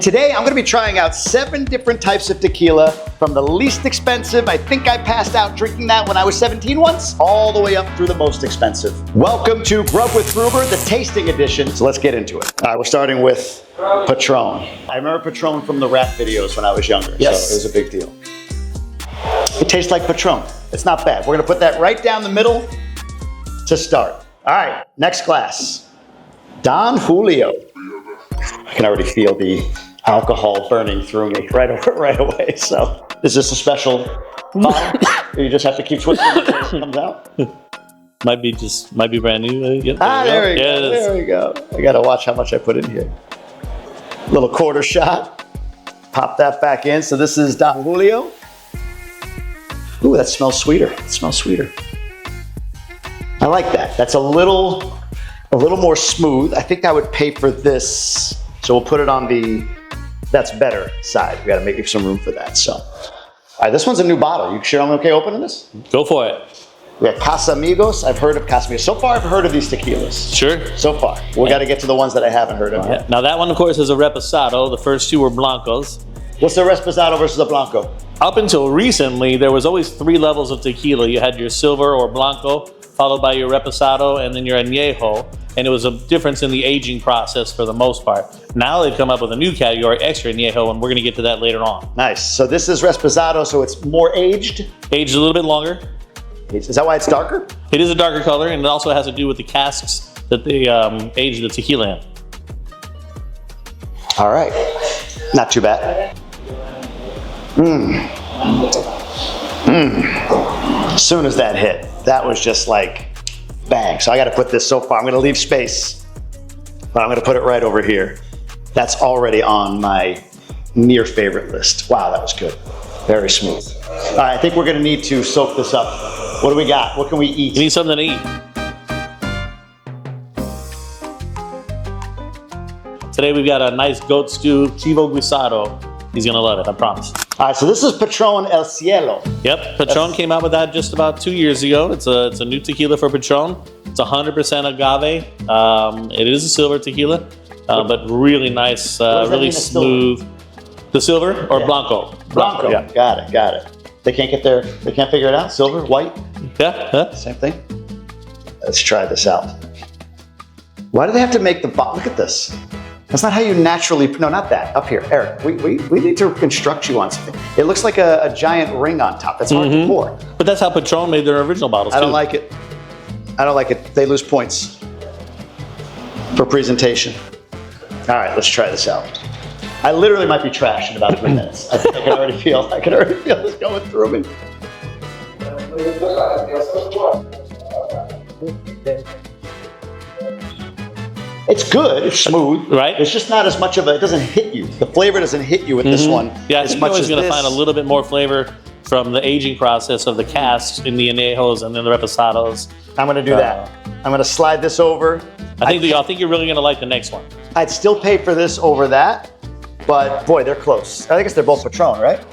Today, I'm gonna be trying out 7 different types of tequila, from the least expensive, I think I passed out drinking that when I was 17 once, all the way up through the most expensive. Welcome to Grub with Gruber, the tasting edition. So let's get into it. All right, we're starting with Patron. I remember Patron from the rap videos when I was younger, Yes. so it was a big deal. It tastes like Patron. It's not bad. We're gonna put that right down the middle to start. All right, next glass. Don Julio. I can already feel the alcohol burning through me right away. So, is this a special bottle? Or you just have to keep twisting it until it comes out? Might be brand new. Yep, There we go. Yeah, There we go. I gotta watch how much I put in here. Little quarter shot. Pop that back in. So this is Don Julio. Ooh, that smells sweeter. It smells sweeter. I like that. That's a little more smooth. I think I would pay for this. So we'll put it on the that's better side. We gotta make some room for that. So, all right, this one's a new bottle. You sure I'm okay opening this? Go for it. We got Casamigos. I've heard of Casamigos. So far, I've heard of these tequilas. Sure. So far. We got to get to the ones that I haven't heard of yet. Now that one, of course, is a Reposado. The first 2 were Blancos. What's the Reposado versus the Blanco? Up until recently, there was always 3 levels of tequila. You had your silver or Blanco, followed by your Reposado, and then your Añejo. And it was a difference in the aging process for the most part. Now they've come up with a new category, Extra Añejo, and we're going to get to that later on. Nice. So this is Reposado, so it's more aged. Aged a little bit longer. Is that why it's darker? It is a darker color, and it also has to do with the casks that they age the tequila in. All right. Not too bad. As soon as that hit, that was just like bang. So I got to put this so far. I'm going to leave space, but I'm going to put it right over here. That's already on my near favorite list. Wow, that was good. Very smooth. All right, I think we're going to need to soak this up. What do we got? What can we eat? You need something to eat. Today we've got a nice goat stew, chivo guisado. He's gonna love it, I promise. All right, so this is Patron El Cielo. Yep, Patron came out with that just about 2 years ago. It's a new tequila for Patron. It's 100% agave. It is a silver tequila, but really nice, really smooth. The silver or Blanco? Blanco. Yeah. Got it. They can't figure it out. Silver, white, Yeah. same thing. Let's try this out. Why do they have to make the bottle? Look at this. That's not how you naturally, no, not that, up here. Eric, we need to construct you on something. It looks like a giant ring on top. That's hard to pour. But that's how Patron made their original bottles, I don't like it. I don't like it. They lose points for presentation. All right, let's try this out. I literally might be trashed in about 3 minutes. I can already feel this going through me. It's good, it's smooth. Right. It's just not as much of it doesn't hit you. The flavor doesn't hit you with this one Yeah, I as think much you're always as going to this. find a little bit more flavor from the aging process of the casks in the Añejos and then the Reposados. I'm gonna do that. I'm gonna slide this over. I think you're really going to like the next one. I'd still pay for this over that, but boy, they're close. I guess they're both Patron, right?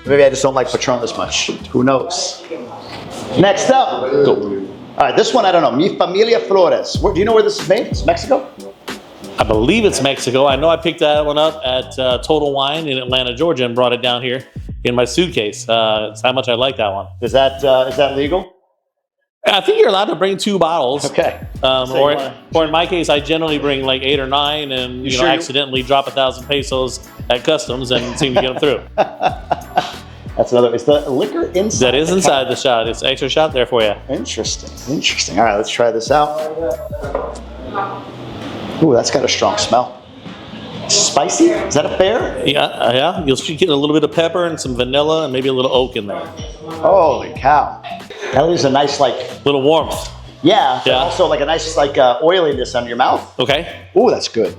Maybe I just don't like Patron as much. Who knows? Next up. All right, this one, I don't know. Mi Familia Flores. Do you know where this is made? It's Mexico? I believe it's Mexico. I know I picked that one up at Total Wine in Atlanta, Georgia, and brought it down here in my suitcase. It's how much I like that one. Is that legal? I think you're allowed to bring 2 bottles. Okay. Or in my case, I generally bring like 8 or 9 and you know, accidentally drop 1,000 pesos at customs and seem to get them through. That's another. Is the liquor inside? That is inside the shot. It's an extra shot there for you. Interesting. All right, let's try this out. Ooh, that's got a strong smell. Spicy? Is that a fair? Yeah. You'll get a little bit of pepper and some vanilla and maybe a little oak in there. Holy cow. That leaves a nice, Little warmth. yeah. But also like a nice, oiliness on your mouth. Okay. Ooh, that's good.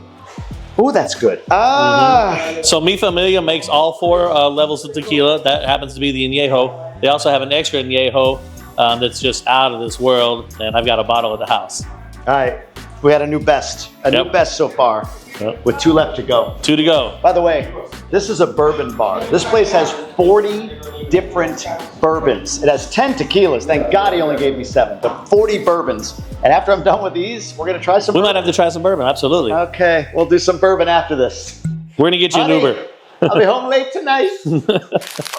So Mi Familia makes all 4 levels of tequila. That happens to be the Añejo. They also have an extra Añejo that's just out of this world, and I've got a bottle at the house. All right. We had a new best. New best so far. With 2 left to go. 2 to go. By the way, this is a bourbon bar. This place has 40 different bourbons. It has 10 tequilas. Thank God he only gave me 7, but 40 bourbons. And after I'm done with these, we're gonna try some We might have to try some bourbon, absolutely. Okay, we'll do some bourbon after this. We're going to get you an Honey, Uber. I'll be home late tonight.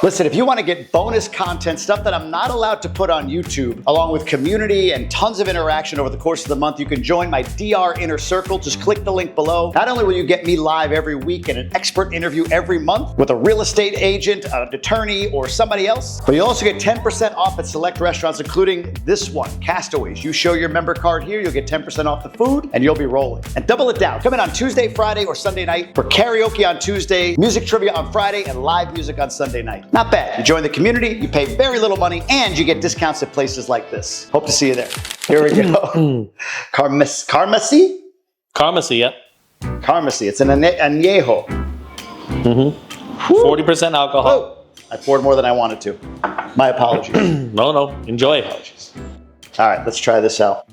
Listen, if you want to get bonus content, stuff that I'm not allowed to put on YouTube, along with community and tons of interaction over the course of the month, you can join my DR Inner Circle. Just click the link below. Not only will you get me live every week and an expert interview every month with a real estate agent, an attorney, or somebody else, but you'll also get 10% off at select restaurants, including this one, Castaways. You show your member card here, you'll get 10% off the food, and you'll be rolling. And double it down. Come in on Tuesday, Friday, or Sunday night for karaoke on Tuesday, music trivia on Friday, and live music on Sunday night. Not bad. You join the community, you pay very little money, and you get discounts at places like this. Hope to see you there. Here we go. Carmesí? Carmesí, yep. Carmesí. It's an añejo. 40% alcohol. Oh, I poured more than I wanted to. My apologies. No. Enjoy. Apologies. All right, let's try this out.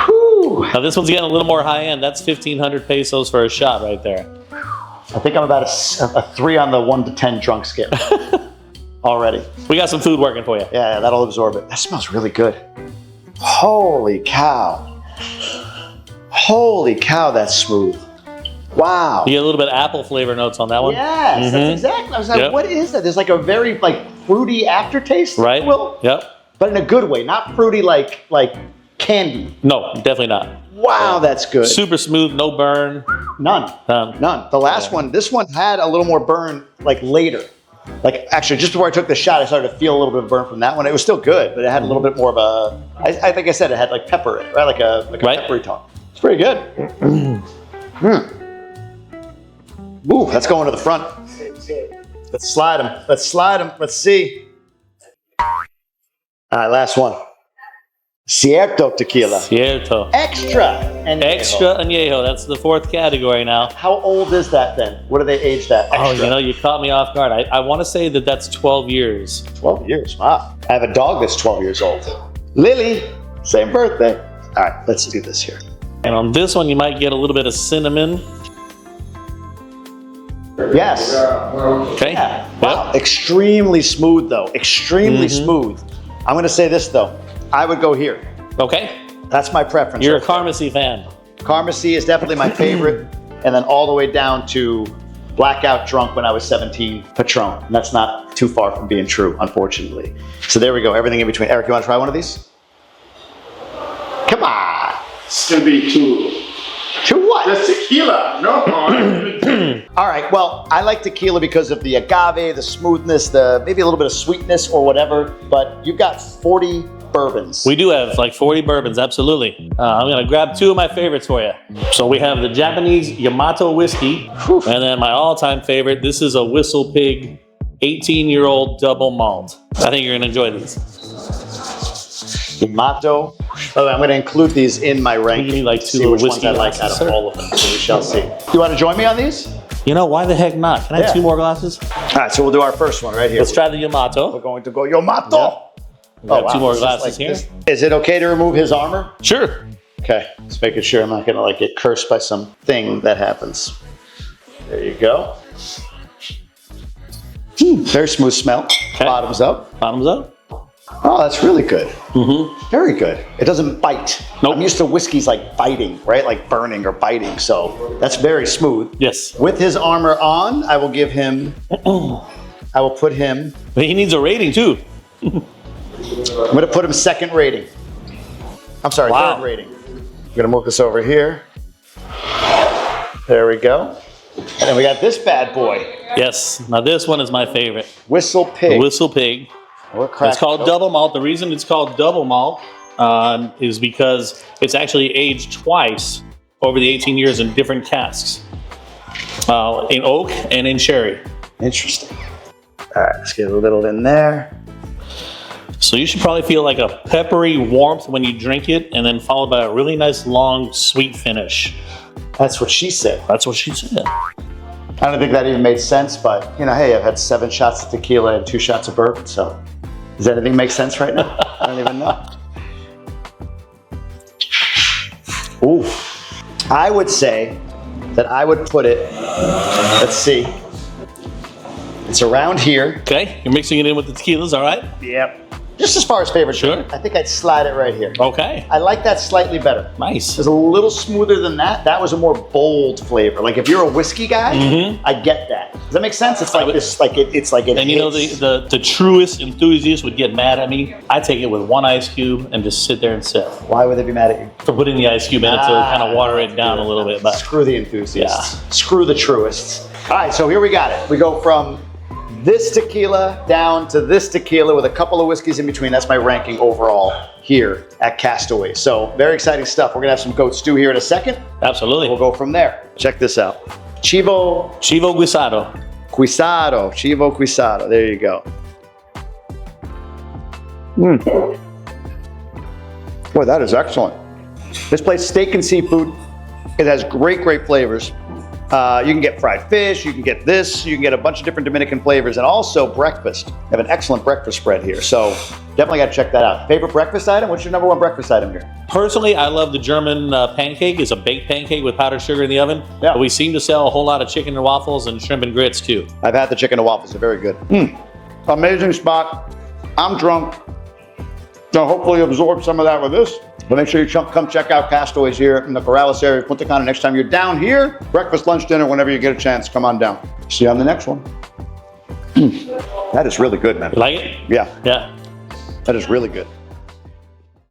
Whew. Now this one's getting a little more high end. That's 1,500 pesos for a shot right there. I think I'm about a 3 on the 1 to 10 drunk scale already. We got some food working for you. Yeah, that'll absorb it. That smells really good. Holy cow. Holy cow, that's smooth. Wow. You get a little bit of apple flavor notes on that one. Yes, that's exactly. I was like, what is that? There's like a very fruity aftertaste. Right. Well, yep. But in a good way, not fruity like candy. No, definitely not. Wow, that's good. Super smooth, no burn. None. The last one, this one had a little more burn later. Actually, just before I took the shot, I started to feel a little bit of burn from that one. It was still good, but it had a little bit more of a, I think I said it had pepper in it, right? Like a peppery tone. It's pretty good. Ooh, that's going to the front. Let's slide them. Let's slide them. Let's see. All right, last one. Cierto tequila. Cierto. Extra añejo. Extra añejo. That's the 4th category now. How old is that then? What do they age that extra? Oh, you caught me off guard. I want to say that that's 12 years. 12 years, wow. I have a dog that's 12 years old. Lily, same birthday. All right, let's do this here. And on this one, you might get a little bit of cinnamon. Yes. Okay. Yeah. Wow. Yep. Extremely smooth though. Extremely smooth. I'm going to say this though. I would go here. Okay. That's my preference. You're a Carmesí fan. Carmesí is definitely my favorite. And then all the way down to blackout drunk when I was 17, Patron. And that's not too far from being true, unfortunately. So there we go. Everything in between. Eric, you want to try one of these? Come on. It's gonna be too. To what? That's tequila. No. All right, well, I like tequila because of the agave, the smoothness, maybe a little bit of sweetness or whatever, but you've got 40 bourbons. We do have 40 bourbons, absolutely. I'm gonna grab 2 of my favorites for you. So we have the Japanese Yamato whiskey, and then my all-time favorite, this is a Whistle Pig 18-year-old double malt. I think you're gonna enjoy these. Yamato. Oh, I'm gonna include these in my ranking. You need 2 see little which ones whiskey I like glasses, out of all of them, so we shall see. You wanna join me on these? You know, why the heck not? Can I have 2 more glasses? All right, so we'll do our first one right here. Let's try the Yamato. We're going to go Yamato. Yep. We have 2 more glasses here. Is it okay to remove his armor? Sure. Okay, just making sure I'm not gonna get cursed by something that happens. There you go. Very smooth smell. Okay. Bottoms up. Bottoms up. Oh, that's really good. Very good. It doesn't bite. Nope. I'm used to whiskeys biting, right? Like burning or biting. So that's very smooth. Yes. With his armor on, I will give him, I will put him. But he needs a rating too. I'm gonna put him 2nd rating. I'm sorry, Wow. 3rd rating. I'm gonna move this over here. There we go. And then we got this bad boy. Yes. Now this one is my favorite. Whistle The Pig. Whistle Pig. Or cracked It's called oak. double malt. The reason it's called double malt is because it's actually aged twice over the 18 years in different casks. In oak and in sherry. Interesting. All right, let's get a little in there. So you should probably feel like a peppery warmth when you drink it, and then followed by a really nice long sweet finish. That's what she said. That's what she said. I don't think that even made sense, but hey, I've had 7 shots of tequila and 2 shots of bourbon, so does anything make sense right now? I don't even know. Ooh. I would say that I would put it, let's see, it's around here. Okay, you're mixing it in with the tequilas, all right? Yep. just as far as favorite Sure. drink, I think I'd slide it right here. Okay. I like that slightly better. Nice. It's a little smoother than that. That was a more bold flavor. Like if you're a whiskey guy, I get that. Does that make sense? It's like this, like it's like it. And you know, hits. the truest enthusiast would get mad at me. I take it with one ice cube and just sit there and sip. Why would they be mad at you? For putting the ice cube in it to kind of water it down a little bit. But Screw the enthusiasts. Yeah. Screw the truists. All right, so here we got it. We go from this tequila down to this tequila with a couple of whiskeys in between. That's my ranking overall here at Castaways. So very exciting stuff. We're gonna have some goat stew here in a second. absolutely. We'll go from there. Check this out. Chivo Guisado. Guisado. Chivo Guisado. There you go. Boy, that is excellent. This place, steak and seafood. It has great flavors. You can get fried fish, you can get this, you can get a bunch of different Dominican flavors, and also breakfast. They have an excellent breakfast spread here, so definitely got to check that out. Favorite breakfast item? What's your number one breakfast item here? Personally, I love the German pancake. It's a baked pancake with powdered sugar in the oven. Yeah. But we seem to sell a whole lot of chicken and waffles and shrimp and grits too. I've had the chicken and waffles, they're very good. Amazing spot. I'm drunk. So hopefully absorb some of that with this. But make sure you come check out Castaways here in the Corrales area of Punta Cana next time you're down here. Breakfast, lunch, dinner, whenever you get a chance, come on down. See you on the next one. That is really good, man. You like it? Yeah, Yeah. that is really good.